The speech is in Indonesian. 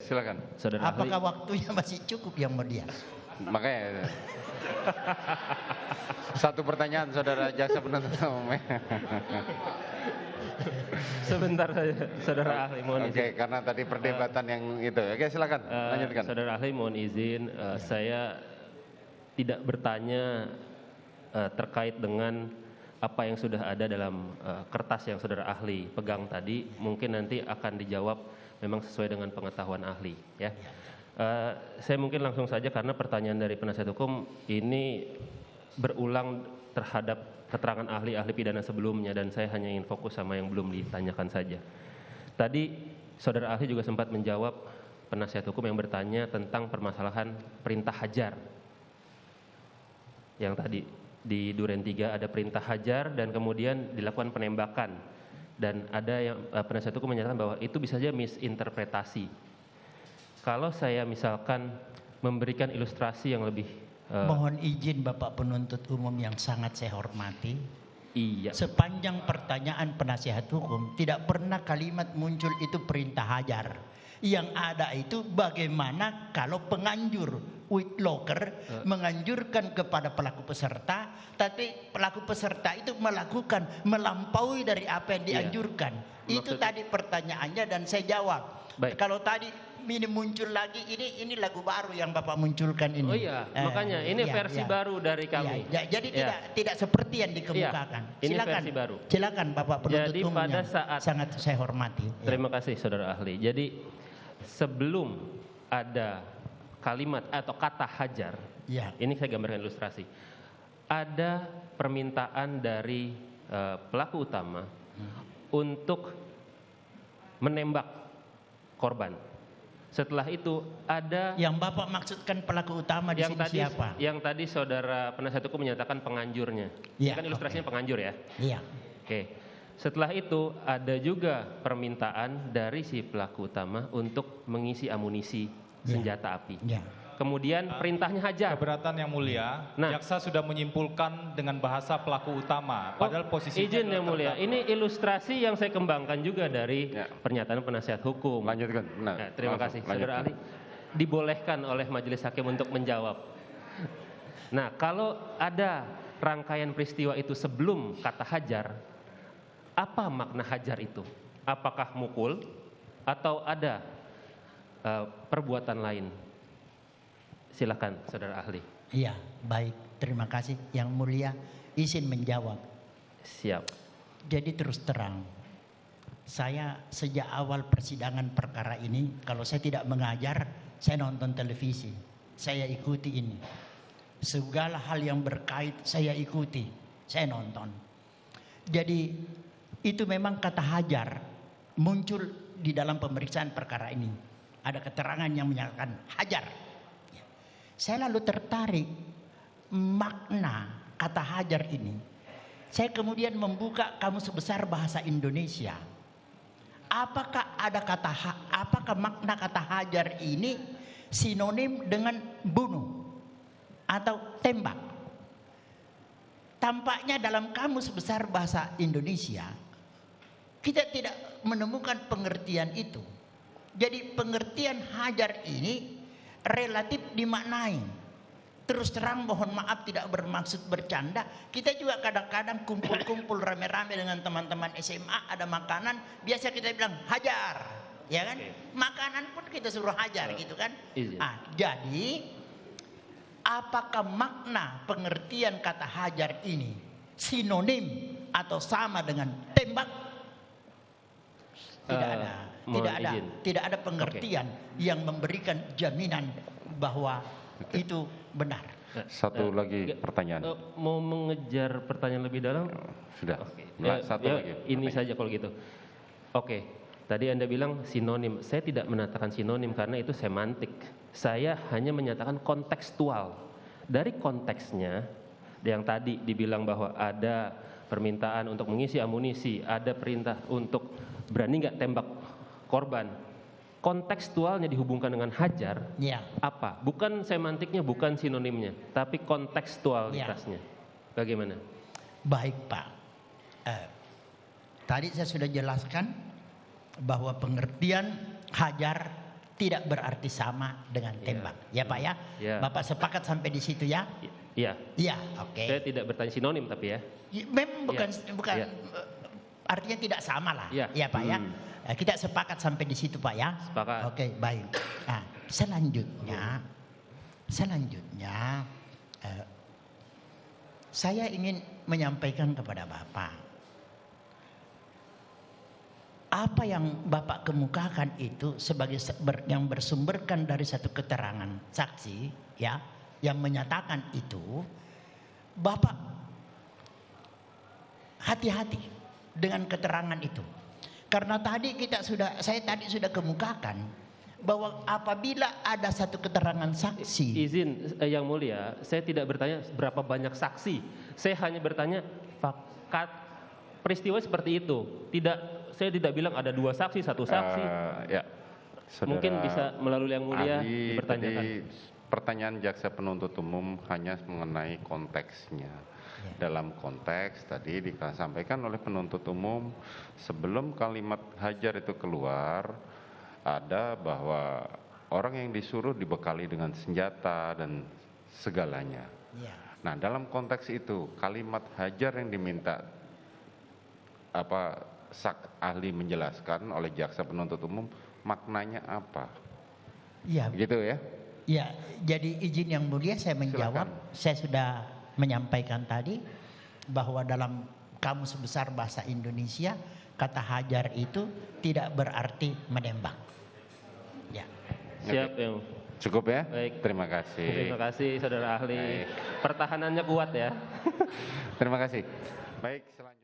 silakan. Saudara ahli. Apakah waktunya masih cukup yang mulia? Makanya satu pertanyaan saudara jaksa penuntut umum. Sebentar saja, saudara ahli mohon izin. Oke, karena tadi perdebatan yang itu. Oke, silakan lanjutkan. Saudara ahli mohon izin, saya tidak bertanya terkait dengan apa yang sudah ada dalam kertas yang saudara ahli pegang tadi. Mungkin nanti akan dijawab memang sesuai dengan pengetahuan ahli, ya. Saya mungkin langsung saja karena pertanyaan dari penasihat hukum ini berulang terhadap keterangan ahli-ahli pidana sebelumnya dan saya hanya ingin fokus sama yang belum ditanyakan saja. Tadi saudara ahli juga sempat menjawab penasihat hukum yang bertanya tentang permasalahan perintah hajar. Yang tadi di Duren 3 ada perintah hajar dan kemudian dilakukan penembakan. Dan ada yang penasihat hukum menyatakan bahwa itu bisa saja misinterpretasi. Kalau saya misalkan memberikan ilustrasi yang lebih Mohon izin Bapak penuntut umum yang sangat saya hormati. iya. Sepanjang pertanyaan penasihat hukum tidak pernah kalimat muncul itu perintah hajar. Yang ada itu bagaimana kalau penganjur Whitlocker menganjurkan kepada pelaku peserta, tapi pelaku peserta itu melakukan melampaui dari apa yang dianjurkan. Itu tadi pertanyaannya dan saya jawab. Baik. Kalau tadi ini muncul lagi, ini lagu baru yang Bapak munculkan ini. Oh iya, makanya ini versi baru dari kami. Jadi tidak seperti yang dikemukakan. Ini Silakan, versi baru. silakan Bapak penuntut Jadi umum pada yang saat sangat saya hormati. Terima kasih saudara ahli. Jadi sebelum ada kalimat atau kata hajar, ini saya gambarkan ilustrasi. Ada permintaan dari pelaku utama untuk menembak korban. Setelah itu ada yang Bapak maksudkan pelaku utama di sini siapa? Yang tadi saudara penasihat hukum menyatakan penganjurnya. Ya, kan ilustrasinya penganjur ya. Iya. Oke. Setelah itu ada juga permintaan dari si pelaku utama untuk mengisi amunisi senjata api. Ya. Kemudian perintahnya hajar. Keberatan yang mulia, jaksa sudah menyimpulkan dengan bahasa pelaku utama. Padahal posisinya izin yang mulia, ini ilustrasi yang saya kembangkan juga dari pernyataan penasihat hukum. Lanjutkan. Terima kasih, saudara ahli. Dibolehkan oleh majelis hakim untuk menjawab. Nah, kalau ada rangkaian peristiwa itu sebelum kata hajar, apa makna hajar itu? Apakah mukul atau ada perbuatan lain? Silakan saudara ahli. Iya, baik. Terima kasih. Yang mulia izin menjawab. Siap. Jadi terus terang, saya sejak awal persidangan perkara ini, kalau saya tidak mengajar, saya nonton televisi. Saya ikuti ini. Segala hal yang berkait saya ikuti. Saya nonton. Jadi itu memang kata hajar muncul di dalam pemeriksaan perkara ini. Ada keterangan yang menyatakan hajar. Saya lalu tertarik makna kata hajar ini. Saya kemudian membuka kamus besar bahasa Indonesia. Apakah makna kata hajar ini sinonim dengan bunuh atau tembak? Tampaknya dalam kamus besar bahasa Indonesia kita tidak menemukan pengertian itu. Jadi pengertian hajar ini relatif dimaknai. Terus terang mohon maaf tidak bermaksud bercanda. Kita juga kadang-kadang kumpul-kumpul rame-rame dengan teman-teman SMA, ada makanan, biasa kita bilang hajar, ya kan? Makanan pun kita suruh hajar gitu kan? Jadi apakah makna pengertian kata hajar ini sinonim atau sama dengan tembak? Tidak ada. Tidak ada pengertian yang memberikan jaminan bahwa itu benar. Satu lagi pertanyaan. Mau mengejar pertanyaan lebih dalam? Sudah. Satu lagi. Ini saja kalau gitu. Oke. Tadi Anda bilang sinonim. Saya tidak mengatakan sinonim karena itu semantik. Saya hanya menyatakan kontekstual. Dari konteksnya yang tadi dibilang bahwa ada permintaan untuk mengisi amunisi, ada perintah untuk berani nggak tembak korban, kontekstualnya dihubungkan dengan hajar, apa? Bukan semantiknya, bukan sinonimnya, tapi kontekstualitasnya. Bagaimana? Baik Pak, tadi saya sudah jelaskan bahwa pengertian hajar tidak berarti sama dengan tembak. Ya Pak ya? Ya. Bapak sepakat sampai di situ ya? Iya. Iya, oke. Saya tidak bertanya sinonim tapi ya. Memang bukan Ya. artinya tidak sama lah. Ya. Ya Pak ya. Kita sepakat sampai di situ Pak ya. Sepakat. Oke, baik. Nah, selanjutnya saya ingin menyampaikan kepada Bapak, apa yang Bapak kemukakan itu sebagai yang bersumberkan dari satu keterangan saksi ya, yang menyatakan itu, Bapak hati-hati dengan keterangan itu. Karena saya tadi sudah kemukakan bahwa apabila ada satu keterangan saksi. Izin yang mulia, saya tidak bertanya berapa banyak saksi. Saya hanya bertanya fakat peristiwa seperti itu. Saya tidak bilang ada 2 saksi, 1 saksi. Ya, Mungkin bisa melalui yang mulia ahli, dipertanyakan. tadi pertanyaan jaksa penuntut umum hanya mengenai konteksnya. Dalam konteks tadi disampaikan oleh penuntut umum sebelum kalimat hajar itu keluar, ada bahwa orang yang disuruh dibekali dengan senjata dan segalanya. Ya. Nah, dalam konteks itu kalimat hajar yang diminta ahli menjelaskan oleh jaksa penuntut umum maknanya apa? Iya. Gitu ya? Ya, jadi izin yang mulia saya menjawab. Silakan. Saya sudah menyampaikan tadi bahwa dalam Kamus Besar Bahasa Indonesia kata hajar itu tidak berarti menembak. Ya. Siap yang. Cukup ya? Baik. Terima kasih. Terima kasih saudara ahli. Baik. Pertahanannya kuat ya. Terima kasih. Baik, selanjutnya.